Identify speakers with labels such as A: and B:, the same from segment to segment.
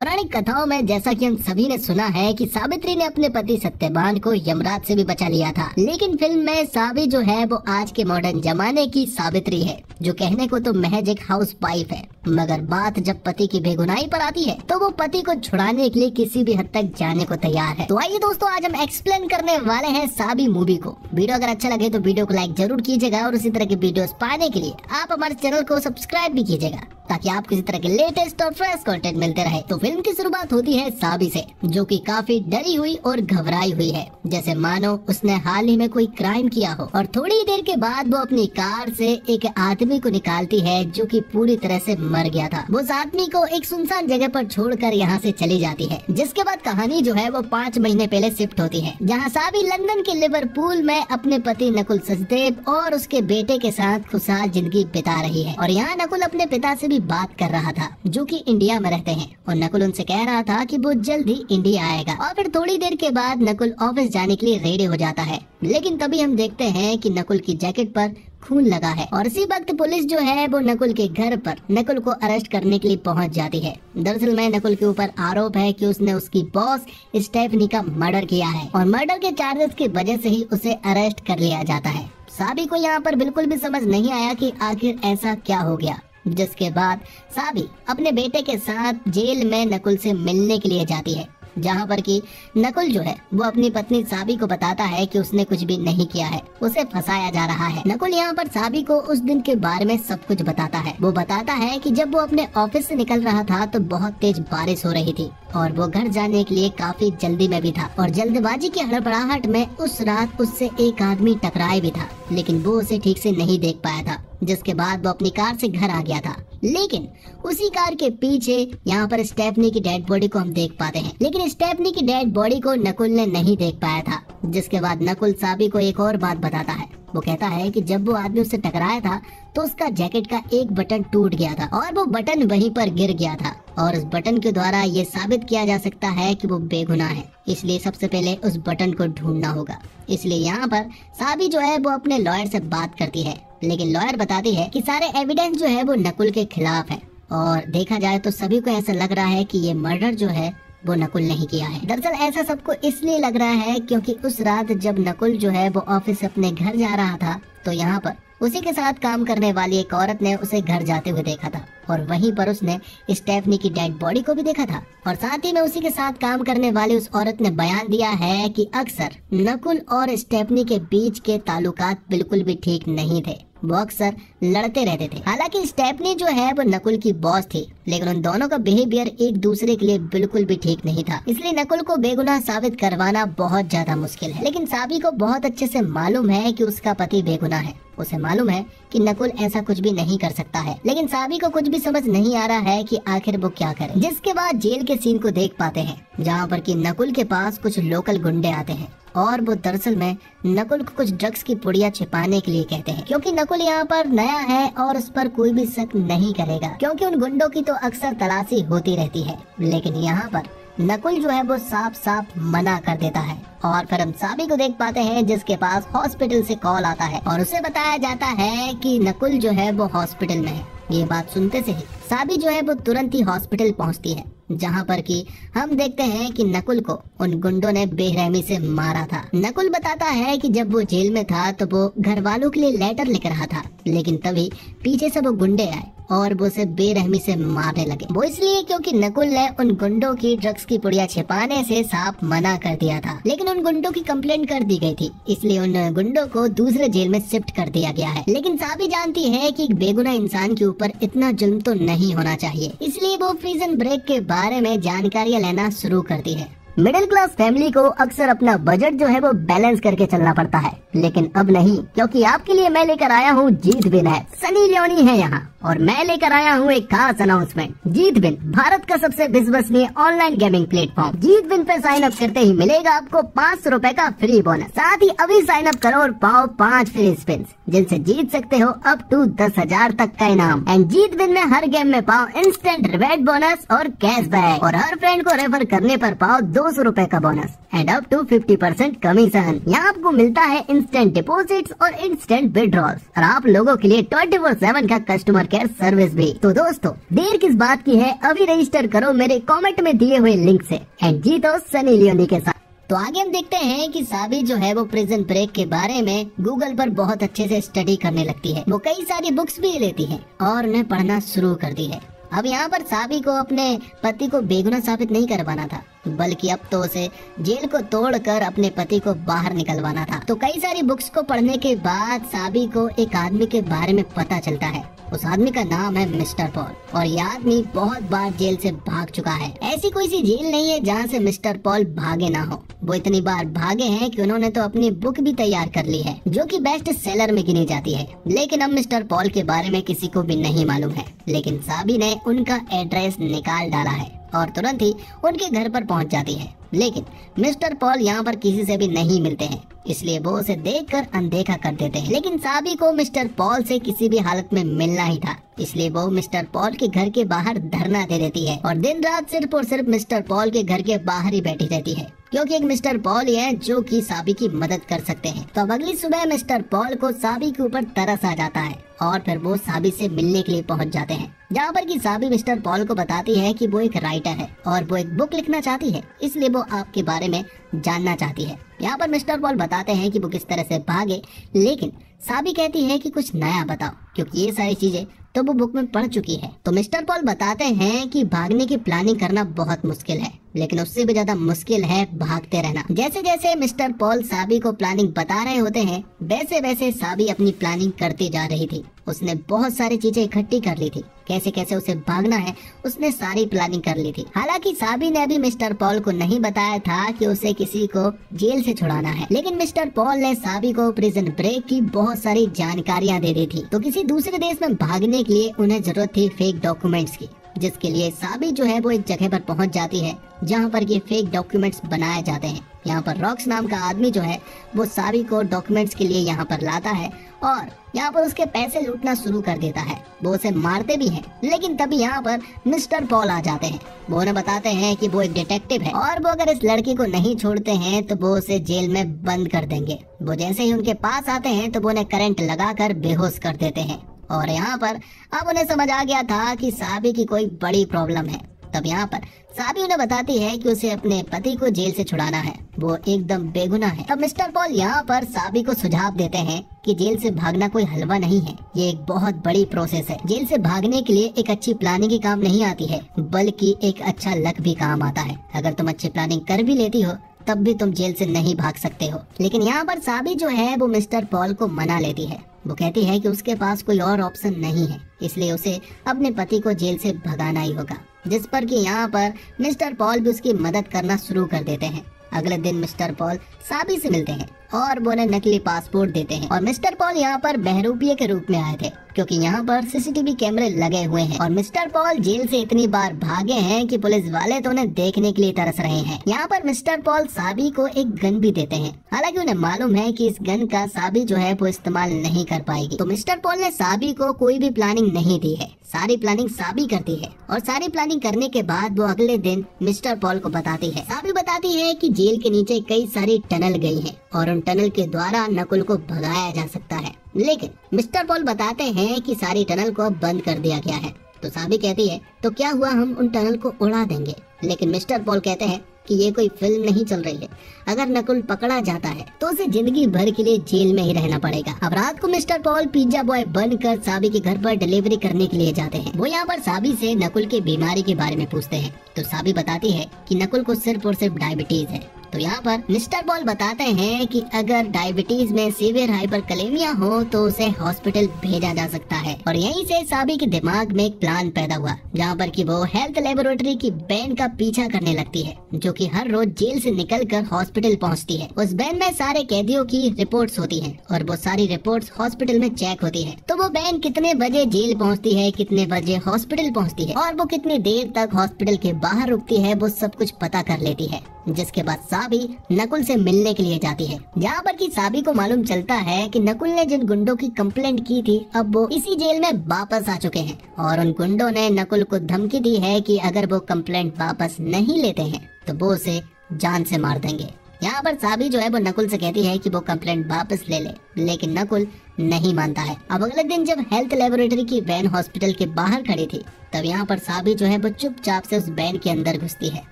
A: पौराणिक कथाओं में जैसा कि हम सभी ने सुना है कि सावित्री ने अपने पति सत्यवान को यमराज से भी बचा लिया था, लेकिन फिल्म में सावी जो है वो आज के मॉडर्न जमाने की सावित्री है, जो कहने को तो महज एक हाउस वाइफ है, मगर बात जब पति की बेगुनाही पर आती है तो वो पति को छुड़ाने के लिए किसी भी हद तक जाने को तैयार है। तो आइए दोस्तों, आज हम एक्सप्लेन करने वाले हैं सावी मूवी को। वीडियो अगर अच्छा लगे तो वीडियो को लाइक जरूर कीजिएगा और इसी तरह के वीडियोस पाने के लिए आप हमारे चैनल को सब्सक्राइब भी कीजिएगा, ताकि आपको इसी तरह के लेटेस्ट और फ्रेश कंटेंट मिलते रहे। तो फिल्म की शुरुआत होती है सावी से, जो कि काफी डरी हुई और घबराई हुई है, जैसे मानो उसने हाल ही में कोई क्राइम किया हो। और थोड़ी देर के बाद वो अपनी कार से एक आदमी को निकालती है जो कि पूरी तरह से मर गया था। वो उस आदमी को एक सुनसान जगह पर छोड़कर यहाँ से चली जाती है, जिसके बाद कहानी जो है वो 5 महीने पहले शिफ्ट होती है, जहाँ सावी लंदन के लिवरपूल में अपने पति नकुल सचदेव और उसके बेटे के साथ खुशहाल जिंदगी बिता रही है। और यहाँ नकुल अपने पिता से भी बात कर रहा था, जो कि इंडिया में रहते हैं, और नकुल उनसे कह रहा था कि वो जल्द ही इंडिया आएगा। और फिर थोड़ी देर के बाद नकुल ऑफिस जाने के लिए रेडी हो जाता है, लेकिन तभी हम देखते हैं कि नकुल की जैकेट पर खून लगा है। और इसी वक्त पुलिस जो है वो नकुल के घर पर नकुल को अरेस्ट करने के लिए पहुंच जाती है। दरअसल में नकुल के ऊपर आरोप है कि उसने उसकी बॉस स्टेफनी का मर्डर किया है, और मर्डर के चार्जेस की वजह से ही उसे अरेस्ट कर लिया जाता है। सावी को यहाँ पर बिल्कुल भी समझ नहीं आया कि आखिर ऐसा क्या हो गया, जिसके बाद सावी अपने बेटे के साथ जेल में नकुल से मिलने के लिए जाती है, जहाँ पर कि नकुल जो है वो अपनी पत्नी सावी को बताता है कि उसने कुछ भी नहीं किया है, उसे फंसाया जा रहा है। नकुल यहाँ पर सावी को उस दिन के बारे में सब कुछ बताता है। वो बताता है कि जब वो अपने ऑफिस से निकल रहा था तो बहुत तेज बारिश हो रही थी, और वो घर जाने के लिए काफी जल्दी में भी था, और जल्दबाजी की हड़बड़ाहट में उस रात उससे एक आदमी टकराए भी था, लेकिन वो उसे ठीक से नहीं देख पाया था, जिसके बाद वो अपनी कार से घर आ गया था। लेकिन उसी कार के पीछे यहाँ पर स्टेफनी की डेड बॉडी को हम देख पाते हैं, लेकिन स्टेफनी की डेड बॉडी को नकुल ने नहीं देख पाया था। जिसके बाद नकुल सावी को एक और बात बताता है। वो कहता है कि जब वो आदमी उससे टकराया था तो उसका जैकेट का एक बटन टूट गया था, और वो बटन वहीं पर गिर गया था, और उस बटन के द्वारा ये साबित किया जा सकता है कि वो बेगुनाह है। इसलिए सबसे पहले उस बटन को ढूंढना होगा। इसलिए यहाँ पर सावी जो है वो अपने लॉयर से बात करती है, लेकिन लॉयर बताती है कि सारे एविडेंस जो है वो नकुल के खिलाफ है, और देखा जाए तो सभी को ऐसा लग रहा है कि ये मर्डर जो है वो नकुल नहीं किया है। दरअसल ऐसा सबको इसलिए लग रहा है क्योंकि उस रात जब नकुल जो है वो ऑफिस से अपने घर जा रहा था, तो यहाँ पर उसी के साथ काम करने वाली एक औरत ने उसे घर जाते हुए देखा था, और वहीं पर उसने स्टेफनी की डेड बॉडी को भी देखा था। और साथ ही में उसी के साथ काम करने वाली उस औरत ने बयान दिया है कि अक्सर नकुल और स्टेफनी के बीच के ताल्लुकात बिल्कुल भी ठीक नहीं थे, वो अक्सर लड़ते रहते थे। हालांकि स्टेफनी जो है वो नकुल की बॉस थी, लेकिन उन दोनों का बिहेवियर एक दूसरे के लिए बिल्कुल भी ठीक नहीं था, इसलिए नकुल को बेगुनाह साबित करवाना बहुत ज्यादा मुश्किल है। लेकिन सावी को बहुत अच्छे से मालूम है कि उसका पति बेगुनाह है। उसे मालूम है कि नकुल ऐसा कुछ भी नहीं कर सकता है, लेकिन सावी को कुछ भी समझ नहीं आ रहा है कि आखिर वो क्या करे। जिसके बाद जेल के सीन को देख पाते हैं, जहाँ पर कि नकुल के पास कुछ लोकल गुंडे आते हैं, और वो दरअसल में नकुल को कुछ ड्रग्स की पुड़िया छिपाने के लिए कहते हैं, क्योंकि नकुल यहाँ पर नया है और उस पर कोई भी शक नहीं करेगा, क्योंकि उन गुंडों की तो अक्सर तलाशी होती रहती है। लेकिन यहाँ पर नकुल जो है वो साफ साफ मना कर देता है, और फिर हम सावी को देख पाते हैं जिसके पास हॉस्पिटल से कॉल आता है, और उसे बताया जाता है कि नकुल जो है वो हॉस्पिटल में है। ये बात सुनते से ही सावी जो है वो तुरंत ही हॉस्पिटल पहुंचती है, जहां पर कि हम देखते हैं कि नकुल को उन गुंडों ने बेरहमी से मारा था। नकुल बताता है कि जब वो जेल में था तो वो घर वालों के लिए लेटर लिख रहा था, लेकिन तभी पीछे से वो गुंडे आए और वो उसे बेरहमी से मारने लगे। वो इसलिए क्योंकि नकुल ने उन गुंडों की ड्रग्स की पुड़िया छिपाने से साफ मना कर दिया था, लेकिन उन गुंडों की कंप्लेंट कर दी गई थी, इसलिए उन गुंडों को दूसरे जेल में शिफ्ट कर दिया गया है। लेकिन सावी जानती है कि एक बेगुनाह इंसान के ऊपर इतना जुल्म तो नहीं होना चाहिए, इसलिए वो प्रिजन ब्रेक के बारे में जानकारियाँ लेना शुरू करती है। मिडिल क्लास फैमिली को अक्सर अपना बजट जो है वो बैलेंस करके चलना पड़ता है, लेकिन अब नहीं, क्योंकि आपके लिए मैं लेकर आया हूँ जीत बिन है। सनी लियोनी है यहाँ, और मैं लेकर आया हूँ एक खास अनाउंसमेंट। जीत बिन भारत का सबसे विश्वसनीय ऑनलाइन गेमिंग प्लेटफॉर्म। जीत बिन पे साइन अप करते ही मिलेगा आपको 500 रुपए का फ्री बोनस। साथ ही अभी साइन अप करो और पाओ 5 फ्री स्पिन, जिनसे जीत सकते हो अप टू 10,000 तक का इनाम। एंड जीत बिन में हर गेम में पाओ इंस्टेंट रिवॉर्ड बोनस और कैशबैक, और हर फ्रेंड को रेफर करने पर पाओ 200 रुपए का bonus. And up to 50% commission. यहाँ आपको मिलता है इंस्टेंट डिपॉजिट्स और इंस्टेंट विड्रॉल्स और आप लोगों के लिए 24/7 का कस्टमर केयर सर्विस भी। तो दोस्तों देर किस बात की है, अभी रजिस्टर करो मेरे कमेंट में दिए हुए लिंक से एंड जीतो सनी लियोनी के साथ। तो आगे हम देखते हैं कि साबी जो है वो प्रिजन ब्रेक के बारे में गूगल पर बहुत अच्छे से स्टडी करने लगती है। वो कई सारी बुक्स भी लेती है और उन्हें पढ़ना शुरू कर दी है। अब यहाँ पर साबी को अपने पति को बेगुनाह साबित नहीं करवाना था, बल्कि अब तो उसे जेल को तोड़कर अपने पति को बाहर निकलवाना था। तो कई सारी बुक्स को पढ़ने के बाद साबी को एक आदमी के बारे में पता चलता है। उस आदमी का नाम है मिस्टर पॉल और ये आदमी बहुत बार जेल से भाग चुका है। ऐसी कोई सी जेल नहीं है जहाँ से मिस्टर पॉल भागे ना हो। वो इतनी बार भागे हैं कि उन्होंने तो अपनी बुक भी तैयार कर ली है, जो कि बेस्ट सेलर में गिनी जाती है। लेकिन अब मिस्टर पॉल के बारे में किसी को भी नहीं मालूम है। लेकिन साबी ने उनका एड्रेस निकाल डाला है और तुरंत ही उनके घर पर पहुंच जाती है। लेकिन मिस्टर पॉल यहाँ पर किसी से भी नहीं मिलते हैं, इसलिए वो उसे देखकर अनदेखा कर देते हैं। लेकिन साबी को मिस्टर पॉल से किसी भी हालत में मिलना ही था, इसलिए वो मिस्टर पॉल के घर के बाहर धरना दे देती है और दिन रात सिर्फ और सिर्फ मिस्टर पॉल के घर के बाहर ही बैठी रहती है, क्योंकि एक मिस्टर पॉल ही है जो कि साबी की मदद कर सकते हैं। तो अब अगली सुबह मिस्टर पॉल को साबी के ऊपर तरस आ जाता है और फिर वो साबी से मिलने के लिए पहुंच जाते हैं, जहाँ पर कि साबी मिस्टर पॉल को बताती है कि वो एक राइटर है और वो एक बुक लिखना चाहती है, इसलिए वो आपके बारे में जानना चाहती है। यहाँ पर मिस्टर पॉल बताते हैं कि वो किस तरह से भागे, लेकिन साबी कहती है कि कुछ नया बताओ, क्योंकि ये सारी चीजें तो वो बुक में पढ़ चुकी है। तो मिस्टर पॉल बताते हैं कि भागने की प्लानिंग करना बहुत मुश्किल है, लेकिन उससे भी ज्यादा मुश्किल है भागते रहना। जैसे जैसे मिस्टर पॉल साबी को प्लानिंग बता रहे होते हैं, वैसे वैसे साबी अपनी प्लानिंग करती जा रही थी। उसने बहुत सारी चीजें इकट्ठी कर ली थी, कैसे कैसे उसे भागना है उसने सारी प्लानिंग कर ली थी। हालांकि साबी ने अभी मिस्टर पॉल को नहीं बताया था कि उसे किसी को जेल से छुड़ाना है, लेकिन मिस्टर पॉल ने साबी को प्रिजन ब्रेक की बहुत सारी जानकारियां दे दी थी। तो किसी दूसरे देश में भागने के लिए उन्हें जरूरत थी फेक डॉक्यूमेंट्स की, जिसके लिए साबी जो है वो एक जगह पर पहुंच जाती है जहां पर ये फेक डॉक्यूमेंट्स बनाए जाते हैं। यहाँ पर रॉक्स नाम का आदमी जो है वो साबी को डॉक्यूमेंट्स के लिए यहाँ पर लाता है और यहाँ पर उसके पैसे लूटना शुरू कर देता है। वो उसे मारते भी हैं, लेकिन तभी यहाँ पर मिस्टर पॉल आ जाते हैं। वो उन्हें बताते हैं कि वो एक डिटेक्टिव है और वो अगर इस लड़की को नहीं छोड़ते हैं तो वो उसे जेल में बंद कर देंगे। वो जैसे ही उनके पास आते हैं तो वो उन्हें करंट लगाकर बेहोश कर देते हैं और यहाँ पर अब उन्हें समझ आ गया था कि साबी की कोई बड़ी प्रॉब्लम है। तब यहाँ पर साबी उन्हें बताती है कि उसे अपने पति को जेल से छुड़ाना है, वो एकदम बेगुनाह है। तब मिस्टर पॉल यहाँ पर साबी को सुझाव देते हैं कि जेल से भागना कोई हलवा नहीं है, ये एक बहुत बड़ी प्रोसेस है। जेल से भागने के लिए एक अच्छी प्लानिंग ही काम नहीं आती है, बल्कि एक अच्छा लक भी काम आता है। अगर तुम अच्छी प्लानिंग कर भी लेती हो तब भी तुम जेल से नहीं भाग सकते हो। लेकिन यहाँ पर साबी जो है वो मिस्टर पॉल को मना लेती है। वो कहती है कि उसके पास कोई और ऑप्शन नहीं है, इसलिए उसे अपने पति को जेल से भगाना ही होगा। जिस पर कि यहाँ पर मिस्टर पॉल भी उसकी मदद करना शुरू कर देते हैं। अगले दिन मिस्टर पॉल साबी से मिलते हैं और वो उन्हें नकली पासपोर्ट देते हैं और मिस्टर पॉल यहाँ पर बहरूपिये के रूप में आए थे, क्योंकि यहाँ पर सीसीटीवी कैमरे लगे हुए हैं और मिस्टर पॉल जेल से इतनी बार भागे हैं कि पुलिस वाले तो उन्हें देखने के लिए तरस रहे हैं। यहाँ पर मिस्टर पॉल साबी को एक गन भी देते हैं, हालांकि उन्हें मालूम है कि इस गन का साबी जो है वो इस्तेमाल नहीं कर पाएगी। तो मिस्टर पॉल ने साबी को कोई भी प्लानिंग नहीं दी है, सारी प्लानिंग साबी करती है और सारी प्लानिंग करने के बाद वो अगले दिन मिस्टर पॉल को बताती है। साबी बताती है कि जेल के नीचे कई सारी टनल गई हैं और उन टनल के द्वारा नकुल को भगाया जा सकता है, लेकिन मिस्टर पॉल बताते हैं कि सारी टनल को अब बंद कर दिया गया है। तो साबी कहती है तो क्या हुआ, हम उन टनल को उड़ा देंगे। लेकिन मिस्टर पॉल कहते हैं कि ये कोई फिल्म नहीं चल रही है, अगर नकुल पकड़ा जाता है तो उसे जिंदगी भर के लिए जेल में ही रहना पड़ेगा। अब रात को मिस्टर पॉल पिज्जा बॉय बनकर साबी के घर पर डिलीवरी करने के लिए जाते हैं। वो यहाँ पर साबी से नकुल की बीमारी के बारे में पूछते हैं, तो साबी बताती है कि नकुल को सिर्फ और सिर्फ डायबिटीज है। तो यहाँ पर मिस्टर पॉल बताते हैं कि अगर डायबिटीज में सीवियर हाइपरकलेमिया हो तो उसे हॉस्पिटल भेजा जा सकता है। और यहीं से साबी के दिमाग में एक प्लान पैदा हुआ, जहाँ पर कि वो हेल्थ लेबोरेटरी की वैन का पीछा करने लगती है, जो कि हर रोज जेल से निकलकर हॉस्पिटल पहुँचती है। उस वैन में सारे कैदियों की रिपोर्ट्स होती हैं और वो सारी रिपोर्ट्स हॉस्पिटल में चेक होती है। तो वो वैन कितने बजे जेल पहुँचती है, कितने बजे हॉस्पिटल पहुँचती है और वो कितनी देर तक हॉस्पिटल के बाहर रुकती है, वो सब कुछ पता कर लेती है। जिसके बाद साबी नकुल से मिलने के लिए जाती है, जहाँ पर कि साबी को मालूम चलता है कि नकुल ने जिन गुंडों की कंप्लेंट की थी अब वो इसी जेल में वापस आ चुके हैं और उन गुंडों ने नकुल को धमकी दी है कि अगर वो कंप्लेंट वापस नहीं लेते हैं तो वो उसे जान से मार देंगे। यहाँ पर साबी जो है वो नकुल से कहती है कि वो कंप्लेंट वापस ले ले, लेकिन नकुल नहीं मानता है। अब अगले दिन जब हेल्थ लेबोरेटरी की वैन हॉस्पिटल के बाहर खड़ी थी, तब यहाँ पर साबी जो है वो चुपचाप से उस वैन के अंदर घुसती है,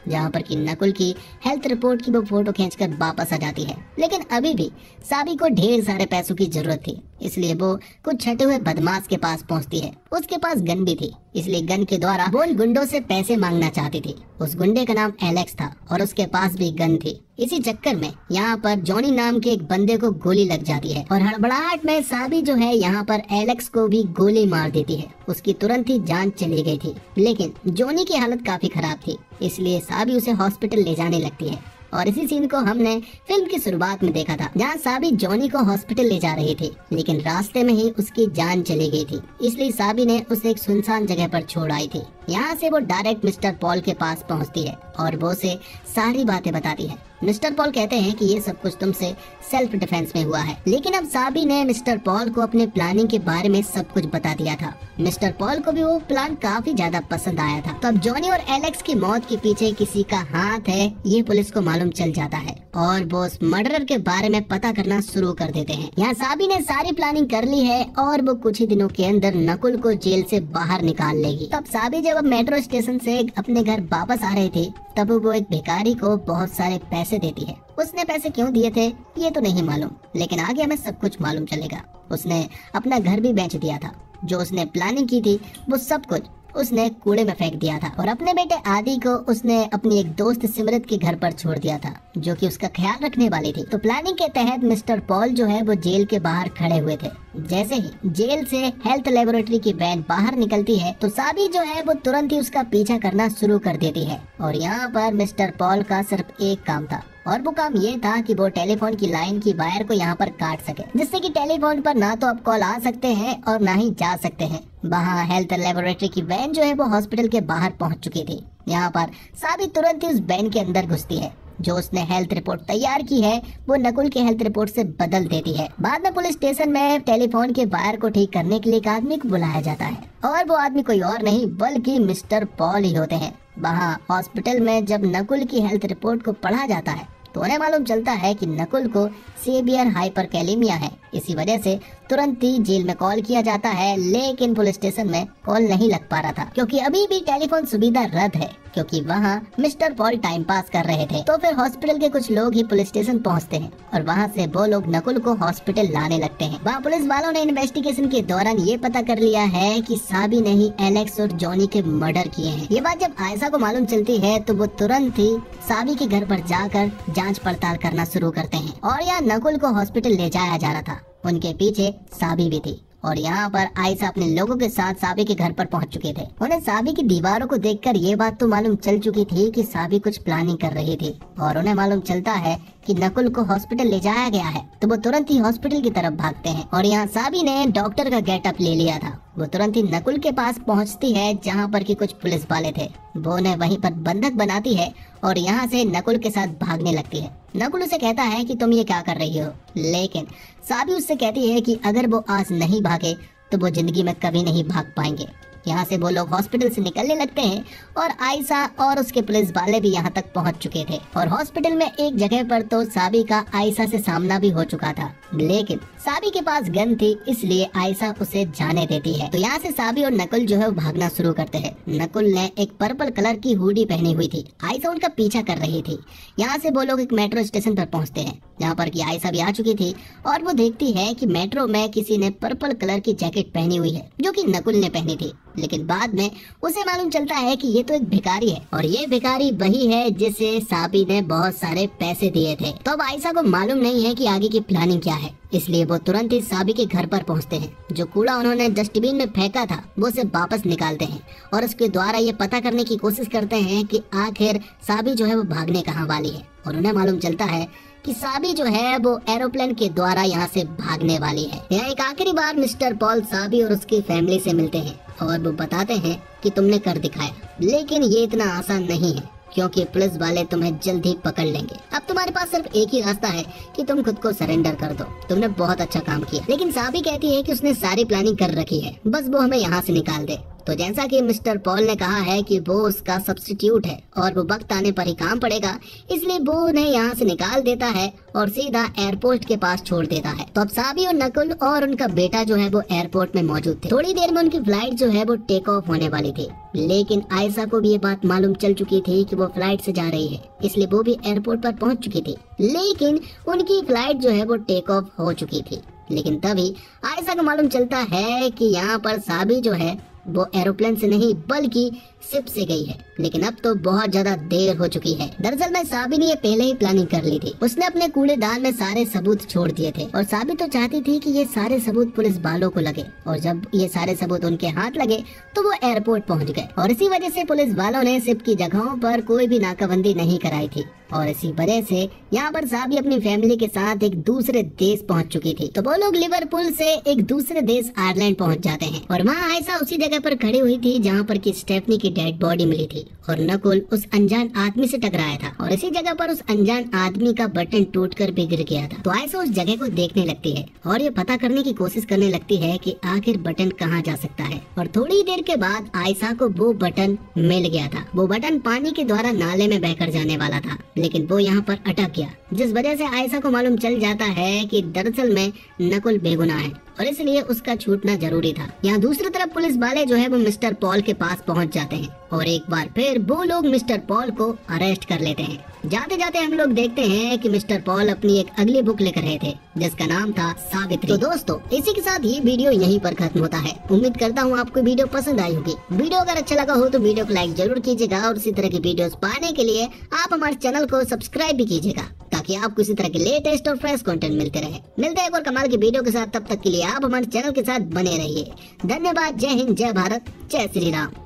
A: जहाँ पर कि नकुल की हेल्थ रिपोर्ट की वो फोटो खींचकर वापस आ जाती है। लेकिन अभी भी साबी को ढेर सारे पैसों की जरूरत थी, इसलिए वो कुछ छठे हुए बदमाश के पास पहुँचती है। उसके पास गन भी थी, इसलिए गन के द्वारा वो उन गुंडों से पैसे मांगना चाहती थी। उस गुंडे का नाम एलेक्स था और उसके पास भी गन थी। इसी चक्कर में यहाँ पर जॉनी नाम के एक बंदे को गोली लग जाती है और हड़बड़ाहट में साबी जो है यहाँ पर एलेक्स को भी गोली मार देती है। उसकी तुरंत ही जान चली गई थी, लेकिन जॉनी की हालत काफी खराब थी, इसलिए साबी उसे हॉस्पिटल ले जाने लगती है। और इसी सीन को हमने फिल्म की शुरुआत में देखा था, जहाँ साबी जॉनी को हॉस्पिटल ले जा रही थी, लेकिन रास्ते में ही उसकी जान चली गई थी। इसलिए साबी ने उसे एक सुनसान जगह पर छोड़ आई थी। यहाँ से वो डायरेक्ट मिस्टर पॉल के पास पहुँचती है और वो उसे सारी बातें बताती है। मिस्टर पॉल कहते हैं कि ये सब कुछ तुमसे सेल्फ डिफेंस में हुआ है, लेकिन अब साबी ने मिस्टर पॉल को अपने प्लानिंग के बारे में सब कुछ बता दिया था। मिस्टर पॉल को भी वो प्लान काफी ज्यादा पसंद आया था। तो अब जॉनी और एलेक्स की मौत के पीछे किसी का हाथ है, ये पुलिस को मालूम चल जाता है और वो उस मर्डरर के बारे में पता करना शुरू कर देते हैं। यहाँ साबी ने सारी प्लानिंग कर ली है और वो कुछ ही दिनों के अंदर नकुल को जेल से बाहर निकाल लेगी। तब साबी जब मेट्रो स्टेशन से अपने घर वापस आ रहे थे, तब वो एक भिखारी को बहुत सारे पैसे देती है। उसने पैसे क्यों दिए थे ये तो नहीं मालूम, लेकिन आगे हमें सब कुछ मालूम चलेगा। उसने अपना घर भी बेच दिया था। जो उसने प्लानिंग की थी वो सब कुछ उसने कूड़े में फेंक दिया था और अपने बेटे आदि को उसने अपनी एक दोस्त सिमरत के घर पर छोड़ दिया था, जो कि उसका ख्याल रखने वाली थी। तो प्लानिंग के तहत मिस्टर पॉल जो है वो जेल के बाहर खड़े हुए थे। जैसे ही जेल से हेल्थ लेबोरेटरी की वैन बाहर निकलती है, तो साबी जो है वो तुरंत ही उसका पीछा करना शुरू कर देती है। और यहाँ पर मिस्टर पॉल का सिर्फ एक काम था, और वो काम ये था कि वो टेलीफोन की लाइन की वायर को यहाँ पर काट सके, जिससे कि टेलीफोन पर ना तो अब कॉल आ सकते हैं और ना ही जा सकते हैं। वहाँ हेल्थ लेबोरेटरी की वैन जो है वो हॉस्पिटल के बाहर पहुँच चुकी थी। यहाँ पर साबी तुरंत ही उस वैन के अंदर घुसती है। जो उसने हेल्थ रिपोर्ट तैयार की है वो नकुल के हेल्थ रिपोर्ट से बदल देती है। बाद में पुलिस स्टेशन में टेलीफोन के वायर को ठीक करने के लिए एक आदमी को बुलाया जाता है, और वो आदमी कोई और नहीं बल्कि मिस्टर पॉल ही होते हैं। वहाँ हॉस्पिटल में जब नकुल की हेल्थ रिपोर्ट को पढ़ा जाता है, तो उन्हें मालूम चलता है कि नकुल को सीवियर हाइपरकैलेमिया है। इसी वजह से तुरंत ही जेल में कॉल किया जाता है, लेकिन पुलिस स्टेशन में कॉल नहीं लग पा रहा था, क्योंकि अभी भी टेलीफोन सुविधा रद्द है, क्योंकि वहाँ मिस्टर पॉल टाइम पास कर रहे थे। तो फिर हॉस्पिटल के कुछ लोग ही पुलिस स्टेशन पहुँचते हैं और वहाँ से वो लोग नकुल को हॉस्पिटल लाने लगते हैं। वहाँ पुलिस वालों ने इन्वेस्टिगेशन के दौरान ये पता कर लिया है कि साबी ने ही एलेक्स और जॉनी के मर्डर किए हैं। ये बात जब आयशा को मालूम चलती है, तो वो तुरंत ही साबी के घर पर जाकर जांच पड़ताल करना शुरू करते हैं। और यहाँ नकुल को हॉस्पिटल ले जाया जा रहा था, उनके पीछे साबी भी थी। और यहाँ पर आयशा अपने लोगों के साथ साबी के घर पर पहुँच चुके थे। उन्हें साबी की दीवारों को देखकर ये बात तो मालूम चल चुकी थी कि साबी कुछ प्लानिंग कर रही थी, और उन्हें मालूम चलता है कि नकुल को हॉस्पिटल ले जाया गया है, तो वो तुरंत ही हॉस्पिटल की तरफ भागते हैं। और यहाँ साबी ने डॉक्टर का गेटअप ले लिया था। वो तुरंत ही नकुल के पास पहुँचती है, जहाँ पर कि कुछ पुलिस वाले थे। वो उन्हें वहीं पर बंधक बनाती है और यहाँ से नकुल के साथ भागने लगती है। नकुल उसे कहता है कि तुम ये क्या कर रही हो, लेकिन साबी उससे कहती है कि अगर वो आज नहीं भागे तो वो जिंदगी में कभी नहीं भाग पाएंगे। यहाँ से वो लोग हॉस्पिटल से निकलने लगते हैं और आयशा और उसके पुलिस वाले भी यहाँ तक पहुँच चुके थे। और हॉस्पिटल में एक जगह पर तो साबी का आयशा से सामना भी हो चुका था, लेकिन साबी के पास गन थी, इसलिए आयशा उसे जाने देती है। तो यहाँ से साबी और नकुल जो है वो भागना शुरू करते हैं। नकुल ने एक पर्पल कलर की हुडी पहनी हुई थी, आयशा उनका पीछा कर रही थी। यहाँ से वो लोग एक मेट्रो स्टेशन पर पहुँचते हैं, जहाँ पर की आयशा भी आ चुकी थी, और वो देखती है कि मेट्रो में किसी ने पर्पल कलर की जैकेट पहनी हुई है, जो कि नकुल ने पहनी थी। लेकिन बाद में उसे मालूम चलता है कि ये तो एक भिखारी है, और ये भिखारी वही है जिसे साबी ने बहुत सारे पैसे दिए थे। तो अब आयशा को मालूम नहीं है कि आगे की प्लानिंग क्या है, इसलिए वो तुरंत ही साबी के घर पर पहुंचते हैं। जो कूड़ा उन्होंने डस्टबिन में फेंका था वो उसे वापस निकालते हैं, और उसके द्वारा ये पता करने की कोशिश करते हैं कि आखिर साबी जो है वो भागने कहाँ वाली है। और उन्हें मालूम चलता है कि साबी जो है वो एरोप्लेन के द्वारा यहाँ से भागने वाली है। यहाँ एक आखिरी बार मिस्टर पॉल साबी और उसकी फैमिली से मिलते हैं, और वो बताते हैं कि तुमने कर दिखाया, लेकिन ये इतना आसान नहीं है, क्योंकि पुलिस वाले तुम्हें जल्द ही पकड़ लेंगे। अब तुम्हारे पास सिर्फ एक ही रास्ता है कि तुम खुद को सरेंडर कर दो। तुमने बहुत अच्छा काम किया। लेकिन साबी कहती है कि उसने सारी प्लानिंग कर रखी है, बस वो हमें यहाँ से निकाल दे। तो जैसा कि मिस्टर पॉल ने कहा है कि वो उसका सब्स्टिट्यूट है और वो वक्त आने पर ही काम पड़ेगा, इसलिए वो उन्हें यहाँ से निकाल देता है और सीधा एयरपोर्ट के पास छोड़ देता है। तो अब साबी और नकुल और उनका बेटा जो है वो एयरपोर्ट में मौजूद थे। थोड़ी देर में उनकी फ्लाइट जो है वो टेक ऑफ होने वाली थी, लेकिन आयशा को भी ये बात मालूम चल चुकी थी कि वो फ्लाइट से जा रही है, इसलिए वो भी एयरपोर्ट पर पहुंच चुकी थी। लेकिन उनकी फ्लाइट जो है वो टेक ऑफ हो चुकी थी। लेकिन तभी आयशा को मालूम चलता है कि यहाँ पर साबी जो है वो एरोप्लेन से नहीं बल्कि शिप से गई है। लेकिन अब तो बहुत ज्यादा देर हो चुकी है। दरअसल में साबी ने ये पहले ही प्लानिंग कर ली थी। उसने अपने कूड़ेदान में सारे सबूत छोड़ दिए थे और साबी तो चाहती थी कि ये सारे सबूत पुलिस वालों को लगे, और जब ये सारे सबूत उनके हाथ लगे तो वो एयरपोर्ट पहुंच गए। और इसी वजह से पुलिस वालों ने शिप की जगहों पर कोई भी नाकाबंदी नहीं कराई थी, और इसी वजह से यहाँ पर साबी अपनी फैमिली के साथ एक दूसरे देश पहुँच चुकी थी। तो वो लोग लिवरपूल से एक दूसरे देश आयरलैंड पहुँच जाते हैं, और वहाँ आयशा उसी जगह पर खड़ी हुई थी जहाँ पर की स्टेफनी की डेड बॉडी मिली थी, और नकुल उस अनजान आदमी से टकराया था, और इसी जगह पर उस अनजान आदमी का बटन टूटकर भी गिर गया था। तो आयशा उस जगह को देखने लगती है और ये पता करने की कोशिश करने लगती है कि आखिर बटन कहाँ जा सकता है। और थोड़ी देर के बाद आयशा को वो बटन मिल गया था। वो बटन पानी के द्वारा नाले में बहकर जाने वाला था, लेकिन वो यहाँ पर अटक गया, जिस वजह से आयशा को मालूम चल जाता है कि दरअसल में नकुल बेगुनाह है और इसलिए उसका छूटना जरूरी था। यहाँ दूसरी तरफ पुलिस वाले जो है वो मिस्टर पॉल के पास पहुँच जाते हैं, और एक बार फिर वो लोग मिस्टर पॉल को अरेस्ट कर लेते हैं। जाते जाते हम लोग देखते हैं कि मिस्टर पॉल अपनी एक अगली बुक लिख रहे थे जिसका नाम था सावित्री। तो दोस्तों, इसी के साथ ये वीडियो यहीं पर खत्म होता है। उम्मीद करता हूँ आपको वीडियो पसंद आई होगी। वीडियो अगर अच्छा लगा हो तो वीडियो को लाइक जरूर कीजिएगा, और इसी तरह की वीडियोस पाने के लिए आप हमारे चैनल को सब्सक्राइब भी कीजिएगा, ताकि आपको इसी तरह के लेटेस्ट और फ्रेश कंटेंट मिलते रहे। मिलते हैं एक और कमाल की वीडियो के साथ, तब तक के लिए आप हमारे चैनल के साथ बने रहिए। धन्यवाद। जय हिंद, जय भारत, जय श्री राम।